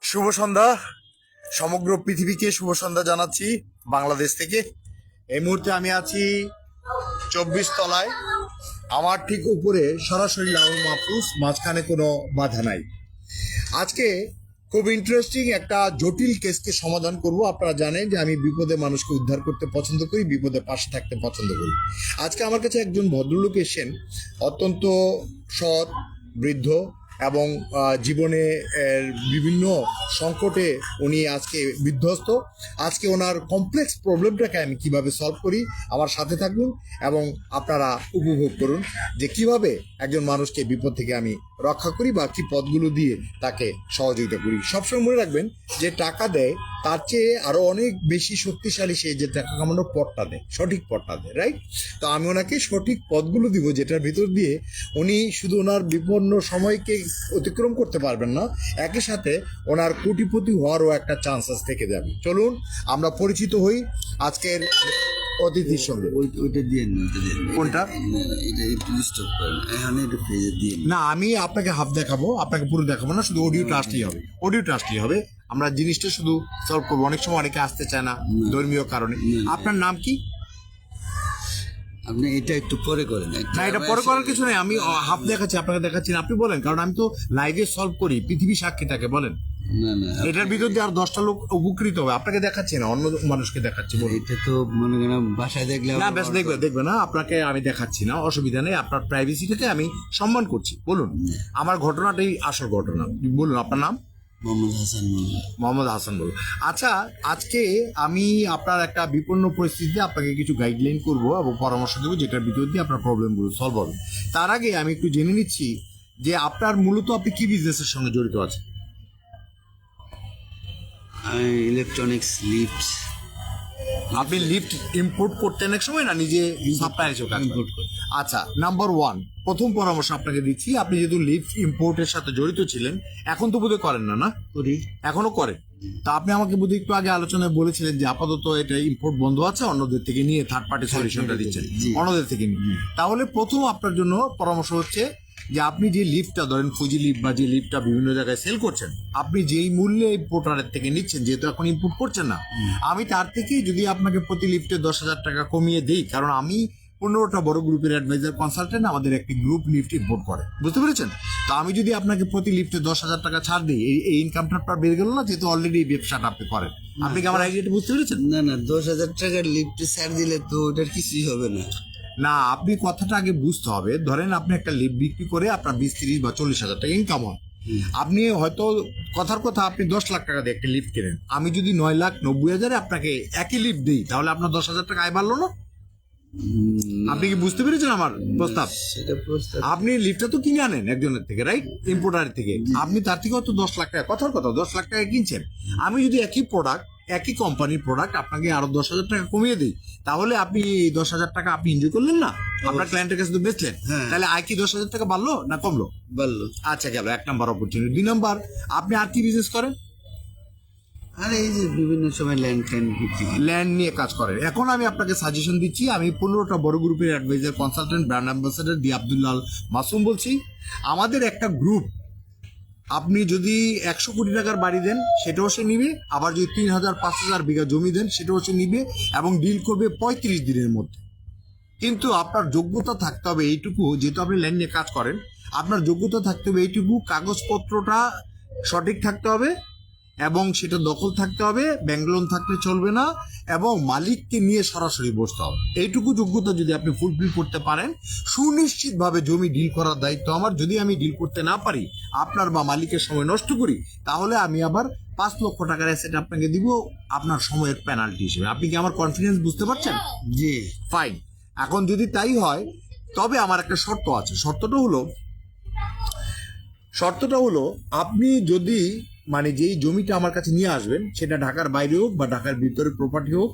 শুভ সন্ধ্যা। সমগ্র পৃথিবীকে শুভ সন্ধ্যা জানাচ্ছি বাংলাদেশ থেকে। এই মুহূর্তে আমি আছি 24 তলায়। আমার ঠিক উপরে সরাসরি লাউল মাহফুজ, মাঝখানে কোনো বাধা নাই। আজকে খুব ইন্টারেস্টিং একটা জটিল কেসকে সমাধান করব। আপনারা জানেন যে আমি বিপদে মানুষকে উদ্ধার করতে পছন্দ করি, বিপদে পাশে থাকতে পছন্দ করি। আজকে আমার কাছে একজন ভদ্রলোক এসেছেন, অত্যন্ত সৎ, বৃদ্ধ এবং জীবনে বিভিন্ন সংকটে উনি আজকে বিধ্বস্ত। আজকে ওনার কমপ্লেক্স প্রবলেমটাকে আমি কিভাবে সলভ করি, আমার সাথে থাকুন এবং আপনারা উপভোগ করুন যে কিভাবে একজন মানুষকে বিপদ থেকে আমি রক্ষা করি বা কি পথগুলো দিয়ে তাকে সহযোগিতা করি। সবসময় মনে রাখবেন যে টাকা দেয় তার চেয়ে আরো অনেক বেশি শক্তিশালী সে যে টাকা কামানোর পথটা দেয়, সঠিক পথটা দেয়, রাইট? তো আমি ওনাকে সঠিক পথগুলো দিব, যেটার ভিতর দিয়ে উনি শুধু ওনার বিপন্ন সময়কে অতিক্রম করতে পারবেন না, একই সাথে ওনার কোটিপতি হওয়ারও একটা চান্সেস থেকে যাবে। চলুন আমরা পরিচিত হই আজকের অতিথির সঙ্গে। ওইটা দিয়ে না, কোনটা? এটা একটু স্টপ করেন, এখন একটু ফ্রিজে দিয়ে না, আমি আপনাকে হাফ দেখাবো, আপনাকে পুরো দেখাবো না, শুধু অডিওটা আসলেই হবে। অডিওটা আসলেই হবে, আমরা জিনিসটা শুধু সলভ করবো। অনেক সময় অনেকে আসতে চায় না ধর্মীয় কারণে। আপনার নাম কি? আপনি এটা একটু পরে করেন। না, এটা পরে করার কিছু নেই, আমি হাফ দেখাচ্ছি, আপনাকে দেখাচ্ছি না, আপনি বলেন, কারণ আমি তো লাইভে সলভ করি, পৃথিবী সাক্ষী থাকে। বলেন, না না, এটার ভিতর দিয়ে আর 10টা লোক উপকৃত হবে। আপনাকে দেখাচ্ছি না, অন্য মানুষকে দেখাচ্ছি। বলুন। এটা তো মনে করেন বাসায় দেখলে না, বেশ, দেখবে না, আপনাকে আমি দেখাচ্ছি না, অসুবিধা নেই, আপনার প্রাইভেসিটাকে আমি সম্মান করছি। বলুন, আমার ঘটনাটাই আসল ঘটনা। বলুন, আপনার নাম? মোহাম্মদ হাসান। মোহাম্মদ হাসান বলুন। আচ্ছা, আজকে আমি আপনার একটা বিপন্ন পরিস্থিতিতে আপনাকে কিছু গাইডলাইন করব এবং পরামর্শ দেবো, যেটার ভিতর দিয়ে আপনার প্রবলেমগুলো সলভ হবে। তার আগে আমি একটু জেনে নিচ্ছি যে আপনার মূলত আপনি কি বিজনেসের সঙ্গে জড়িত আছেন? Electronics lift. আপনি লিফট ইম্পোর্ট করতেন এক সময়, না নিজে সাপ্লাই হিসেবে কাজ ইম্পোর্ট করেন? করি। আচ্ছা, নাম্বার ওয়ান, প্রথম পরামর্শ আপনাকে দিচ্ছি, আপনি যেহেতু লিফট ইম্পোর্টের সাথে জড়িত ছিলেন, এখন তো বোধহয় করেন না? না করি। এখনো করেন? তা আপনি আমাকে বোধহয় একটু আগে আলোচনায় বলেছিলেন যে আপাতত এটা ইম্পোর্ট বন্ধ আছে, অন্যদের থেকে নিয়ে থার্ড পার্টি সলিউশনটা দিচ্ছেন, জি। অন্যদের থেকে নিয়ে। তাহলে প্রথম আপনার জন্য পরামর্শ হচ্ছে যে আপনি যে লিফটটা ধরেন, ফুজি লিফট বা যে লিফটটা বিভিন্ন জায়গায় সেল করছেন, আপনি যেই মূল্যে ইম্পোর্টারের থেকে নিচ্ছেন, যেহেতু এখন ইম্পোর্ট করছেন না, আমি তার থেকে যদি আপনাকে প্রতি লিফটে 10,000 টাকা কমিয়ে দেই, কারণ আমি 15টা বড় গ্রুপের অ্যাডভাইজার কনসালটেন্ট, আমাদের একটি গ্রুপ লিফট ইম্পোর্ট করে, বুঝতে পেরেছেন? তো আমি যদি আপনাকে প্রতি লিফটে 10,000 টাকা ছাড় দিই, এই ইনকামটা আপনার বেড়ে গেল না, যেহেতু অলরেডি এই ব্যবসাটা আপনি করেন। আপনি কি আমার আইডিয়াটা বুঝতে পেরেছেন? না না, 10,000 টাকার লিফটে ছাড় দিলে তো ওটার কিছুই হবে না। না, আপনি কথাটা আগে বুঝতে হবে। ধরেন আপনি একটা লিফট বিক্রি করে আপনার 20, 30 বা 40,000 টাকা ইনকাম হয়। আপনি হয়তো কথার কথা আপনি 10 লাখ টাকা দিয়ে একটা লিফট কেনেন, আমি যদি 9,90,000 আপনাকে একই লিফট দিই, তাহলে আপনার 10,000 টাকা আয় বাড়লো না? আপনি কি বুঝতে পেরেছেন আমার প্রস্তাব? সেটা প্রস্তাব। আপনি লিফটটা তো কিনে আনেন একজনের থেকে, রাইট? ইম্পোর্টারের থেকে। আপনি তার থেকে হয়তো 10 লাখ টাকা, কথার কথা 10 লাখ টাকা কিনছেন। আমি যদি একই প্রোডাক্ট, একই কোম্পানির প্রোডাক্ট আপনাকে আরো 10,000 টাকা কমিয়ে দিই, তাহলে আপনি এই 10,000 টাকা আপনি এনজয় করলেন না? আপনার ক্লায়েন্টের কাছে তো বেচলেন, তাহলে আয় কি 10,000 টাকা বাড়লো না কমলো? বললো। আচ্ছা, গেল 1 নাম্বার অপরচুনিটি। 2 নাম্বার, আপনি আর কি বিজনেস করেন? আর এই যে বিভিন্ন সময় ল্যান্ড ট্যান্ড বিক্রি করি। ল্যান্ড নিয়ে কাজ করেন। এখন আমি আপনাকে সাজেশন দিচ্ছি, আমি 15টা বড় গ্রুপের অ্যাডভাইজার কনসালটেন্ট, ব্র্যান্ড অ্যাম্বাসেডর দি আব্দুল্লাহ মাসুম বলছি। আমাদের একটা গ্রুপ, আপনি যদি 100 কোটি টাকার বাড়ি দেন সেটাও সে নিবে, আবার যদি 3,000 5,000 বিঘা জমি দেন সেটাও সে নিবে, এবং ডিল করবে 35 দিনের মধ্যে। কিন্তু আপনার যোগ্যতা থাকতে হবে এইটুকু, যেহেতু আপনি ল্যান্ড নিয়ে কাজ করেন, আপনার যোগ্যতা থাকতে হবে এইটুকু, কাগজপত্রটা সঠিক থাকতে হবে এবং সেটা দখল থাকতে হবে, ব্যাংক লোন থাকলে চলবে না, এবং মালিককে নিয়ে সরাসরি বসতে হবে। এইটুকু যোগ্যতা যদি আপনি ফুলফিল করতে পারেন, সুনিশ্চিতভাবে জমি ডিল করার দায়িত্ব আমার। যদি আমি ডিল করতে না পারি, আপনার বা মালিকের সময় নষ্ট করি, তাহলে আমি আবার 5 লক্ষ টাকার অ্যাসেট আপনাকে দিব আপনার সময়ের পেনাল্টি হিসেবে। আপনি কি আমার কনফিডেন্স বুঝতে পারছেন? জি। ফাইন। এখন যদি তাই হয়, তবে আমার একটা শর্ত আছে। শর্তটা হলো আপনি যদি মানে যেই জমিটা আমার কাছে নিয়ে আসবেন, সেটা ঢাকার বাইরে হোক বা ঢাকার ভিতরে প্রপার্টি হোক,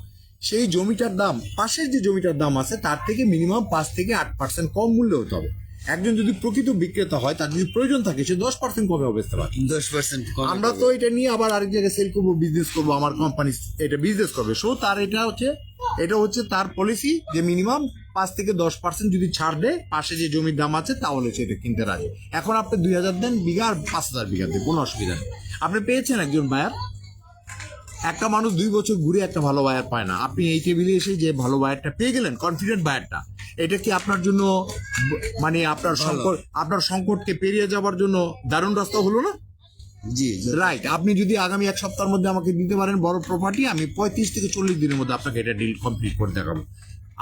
সেই জমিটার দাম পাশের যে জমিটার দাম আছে তার থেকে মিনিমাম 5 থেকে 8% কম মূল্যে হতে হবে। একজন যদি প্রকৃত বিক্রেতা হয়, তার যদি প্রয়োজন থাকে, সে 10% কমে বেচতে পারে। 10% আমরা তো এটা নিয়ে আবার আরেক জায়গায় সেল করবো, বিজনেস করবো, আমার কোম্পানি এটা বিজনেস করবে, সো তার এটা হচ্ছে তার পলিসি যে মিনিমাম 5-10% যদি ছাড় দেয়, পাশে যে জমির দাম আছে তাহলে সেটা কিনতে রাজি। এখন আপনি 2,000 দেন বিঘা আর 5,000 বিঘা দেন, কোনো অসুবিধা নেই। আপনি পেয়েছেন একজন বায়ার। একটা মানুষ 2 বছর ঘুরে একটা ভালো বায়ার পায় না, আপনি এই টেবিলে এসে যে ভালো বায়ারটা পেয়ে গেলেন, কনফিডেন্ট বায়ারটা, এটা কি আপনার জন্য মানে আপনার সংকটকে পেরিয়ে যাওয়ার জন্য দারুণ রাস্তা হলো না? জি রাইট। আপনি যদি আগামী 1 সপ্তাহের মধ্যে আমাকে দিতে পারেন বড় প্রপার্টি, আমি 35 থেকে 40 দিনের মধ্যে আপনাকে এটা ডিল কমপ্লিট করে দেখাবো।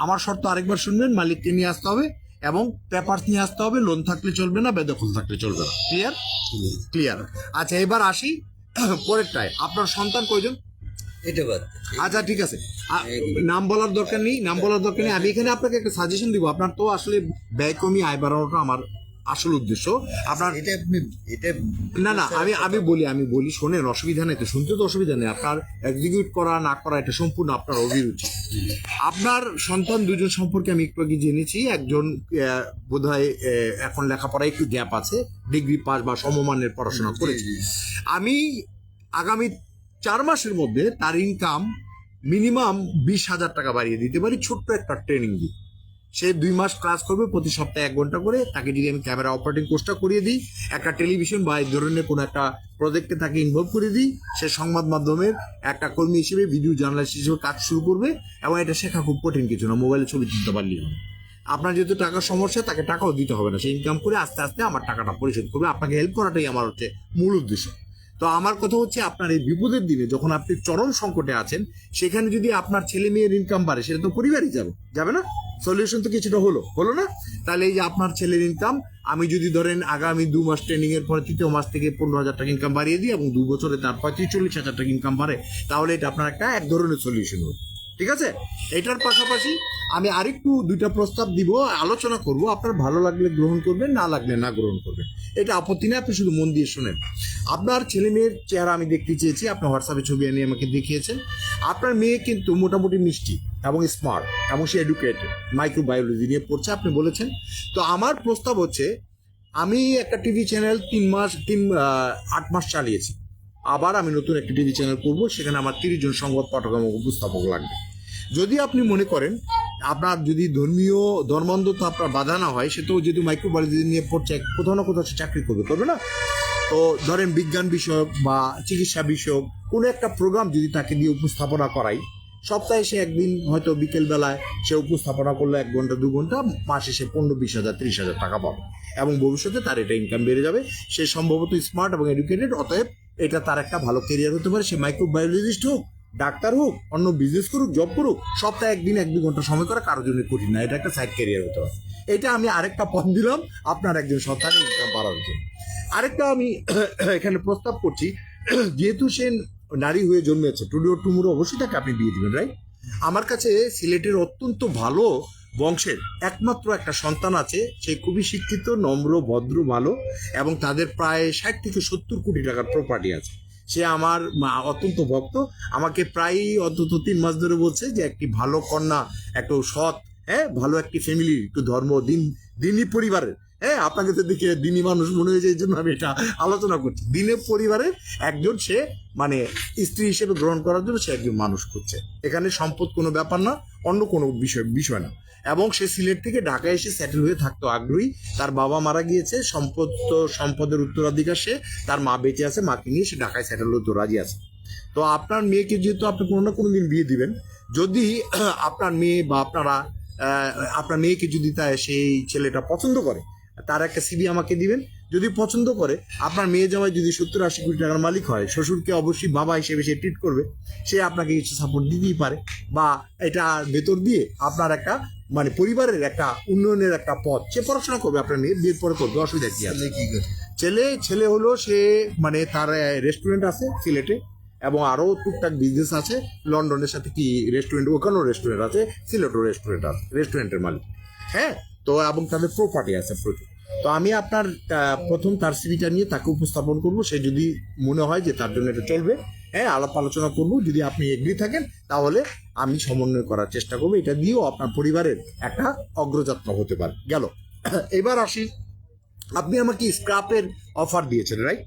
আমার শর্ত আরেকবার শুনবেন, মালিককে নিয়ে আসতে হবে এবং পেপারস নিয়ে আসতে হবে, লোন থাকলে চলবে না, বেদখল থাকলে চলবে না। ক্লিয়ার? ক্লিয়ার। আচ্ছা, এবার আসি পরেরটায়। আপনার সন্তান কয়জন? এটা বাদ। আচ্ছা ঠিক আছে, নাম বলার দরকার নেই, আমি এখানে আপনাকে একটা সাজেশন দিব। আপনার তো আসলে ব্যয় কমিয়ে আয় বাড়ানোটা আমার আসল উদ্দেশ্য। আপনার এটা না আমি বলি শোনেন, অসুবিধা নেই তো, শুনতে তো অসুবিধা নেই। আপনার এক্সিকিউট করা না করা এটা সম্পূর্ণ আপনার অভিরুচি। আপনার সন্তান 2জন সম্পর্কে আমি একটু আগে জেনেছি। একজন বোধহয় এখন লেখাপড়ায় একটু গ্যাপ আছে, ডিগ্রি পাস বা সমমানের পড়াশোনা করেছি। আমি আগামী 4 মাসের মধ্যে তার ইনকাম মিনিমাম 20,000 টাকা বাড়িয়ে দিতে পারি, ছোট্ট একটা ট্রেনিং দিই। সে 2 মাস ক্লাস করবে, প্রতি সপ্তাহে 1 ঘন্টা করে। তাকে যদি আমি ক্যামেরা অপারেটিং কোর্সটা করিয়ে দিই, একটা টেলিভিশন বা এই ধরনের কোনো একটা প্রজেক্টে তাকে ইনভলভ করে দিই, সে সংবাদ মাধ্যমের একটা কর্মী হিসেবে, ভিডিও জার্নালিস্ট হিসেবে কাজ শুরু করবে। এবং এটা শেখা খুব কঠিন কিছু না, মোবাইলে ছবি তুলতে পারলেই হবে। আপনার যেহেতু টাকার সমস্যা, তাকে টাকাও দিতে হবে না, সে ইনকাম করে আস্তে আস্তে আমার টাকাটা পরিশোধ করবে। আপনাকে হেল্প করাটাই আমার হচ্ছে মূল উদ্দেশ্য। তো আমার কথা হচ্ছে, আপনার এই বিপদের দিনে যখন আপনি চরম সংকটে আছেন, সেখানে যদি আপনার ছেলে মেয়ের ইনকাম বাড়ে, সেটা তো পরিবারই যাবে না? সলিউশন তো কিছুটা হলো না? তাহলে এই যে আপনার ছেলের ইনকাম, আমি যদি ধরেন আগামী 2 মাস ট্রেনিং এর পরে 3য় মাস থেকে 15,000 টাকা ইনকাম বাড়িয়ে দিই এবং 2 বছরে তার 35-40,000 টাকা ইনকাম বাড়ে, তাহলে এটা আপনার একটা এক ধরনের সলিউশন হবে। ঠিক আছে? এটার পাশাপাশি আমি আরেকটু 2টা প্রস্তাব দিব, আলোচনা করব। আপনার ভালো লাগলে গ্রহণ করবেন, না লাগলে না গ্রহণ করবেন, এটা আপত্তি নেই। আপনি শুধু মন দিয়ে শুনেন। আপনার ছেলে মেয়ের চেহারা আমি দেখতে চেয়েছি, আপনার হোয়াটসঅ্যাপে ছবি এনে আমাকে দেখিয়েছেন। আপনার মেয়ে কিন্তু মোটামুটি মিষ্টি এবং স্মার্ট এবং সে এডুকেটেড, মাইক্রোবায়োলজি নিয়ে পড়ছে আপনি বলেছেন। তো আমার প্রস্তাব হচ্ছে, আমি একটা টিভি চ্যানেল 8 মাস চালিয়েছি, আবার আমি নতুন একটা টিভি চ্যানেল করবো, সেখানে আমার 30 জন সংবাদ পাঠক এবং উপস্থাপক লাগবে। যদি আপনি মনে করেন আপনার যদি ধর্মান্ধতা আপনার বাধা না হয়, সে তো যেহেতু মাইক্রোবায়োলজি নিয়ে পড়ছে, কোথাও না কোথাও সে চাকরি করবে না? তো ধরেন বিজ্ঞান বিষয়ক বা চিকিৎসা বিষয়ক কোনো একটা প্রোগ্রাম যদি তাকে দিয়ে উপস্থাপনা করাই, সপ্তাহে সে একদিন হয়তো বিকেল বেলায় সে উপস্থাপনা করলো 1 ঘন্টা 2 ঘন্টা, মাসে সে 15-20,000 30,000 টাকা পাবে এবং ভবিষ্যতে তার এটা ইনকাম বেড়ে যাবে। সে সম্ভবত স্মার্ট এবং এডুকেটেড, অতএব এটা তার একটা ভালো কেরিয়ার হতে পারে। সে মাইক্রোবায়োলজিস্ট হোক, ডাক্তার হোক, অন্য বিজনেস করুক, জব করুক, সপ্তাহে একদিন 1-2 ঘন্টা সময় করে কারোর জন্য কঠিন না, এটা একটা সাইড ক্যারিয়ার হতে পারে। এটা আমি আরেকটা পথ দিলাম আপনার একজন সন্তানের ইনকাম বাড়ানোর জন্য। আরেকটা আমি এখানে প্রস্তাব করছি, যেহেতু সে নারী হয়ে জন্মেছে, টুডে ওর টুমুরো অবশ্যই তাকে আপনি বিয়ে দিবেন, রাইট? আমার কাছে সিলেটের অত্যন্ত ভালো বংশের একমাত্র একটা সন্তান আছে, সে খুবই শিক্ষিত, নম্র, ভদ্র, ভালো এবং তাদের প্রায় 60-70 কোটি টাকার প্রপার্টি আছে। সে আমার অত্যন্ত ভক্ত, আমাকে প্রায় অন্তত 3 মাস ধরে বলছে যে একটি ভালো কন্যা, একটু সৎ, ভালো একটি ফ্যামিলি, একটু দিনী পরিবারের, আপনাকে তো দেখে দিনী মানুষ মনে হয়েছে, এই জন্য আমি এটা আলোচনা করছি। দিনের পরিবারের একজন সে মানে স্ত্রী হিসেবে গ্রহণ করার জন্য সে একজন মানুষ করছে। এখানে সম্পদ কোনো ব্যাপার না, অন্য কোনো বিষয় না। এবং সে সিলেট থেকে ঢাকায় এসে সেটেল হয়ে থাকতো আগ্রহী। তার বাবা মারা গিয়েছে, সম্পদের উত্তরাধিকার সে, তার মা বেঁচে আছে, মাকে নিয়ে সে ঢাকায় সেটেল হতে রাজি আছে। তো আপনার মেয়েকে যেহেতু আপনি কোনো না কোনো দিন বিয়ে দিবেন, যদি আপনার মেয়ে বা আপনার মেয়েকে যদি সেই ছেলেটা পছন্দ করে, তার একটা সিভি আমাকে দিবেন। যদি পছন্দ করে, আপনার মেয়ে জামাই যদি 70-80 কোটি টাকার মালিক হয়, শ্বশুরকে অবশ্যই বাবা হিসেবে সে ট্রিট করবে, সে আপনাকে কিছু সাপোর্ট দিতেই পারে। বা এটা ভেতর দিয়ে আপনার একটা মানে পরিবারের একটা উন্নয়নের একটা পথ, সে পড়াশোনা করবে, আপনার মেয়ে বিয়ের পরে করবে, অসুবিধা কি আছে? ছেলে হলো সে মানে তার রেস্টুরেন্ট আছে সিলেটে এবং আরো টুকটাক বিজনেস আছে। লন্ডনের সাথে কি রেস্টুরেন্ট, ওখানেও রেস্টুরেন্ট আছে, সিলেটেও রেস্টুরেন্ট আছে, রেস্টুরেন্টের মালিক। তো এবং তাদের প্রপার্টি আছে প্রচুর। তো আমি আপনার প্রথম তার সিভিটা নিয়ে তাকে উপস্থাপন করব। সে যদি মনে হয় যে তার জন্য এটা চলবে, আলাপ আলোচনা করব। যদি আপনি এগ্রি থাকেন, তাহলে আমি সমন্বয় করার চেষ্টা করবো। এটা দিয়েও আপনার পরিবারের একটা অগ্রযাত্রা হতে পারে। গেল। এবার আসি, আপনি আমাকে স্ক্র্যাপের অফার দিয়েছেন, রাইট?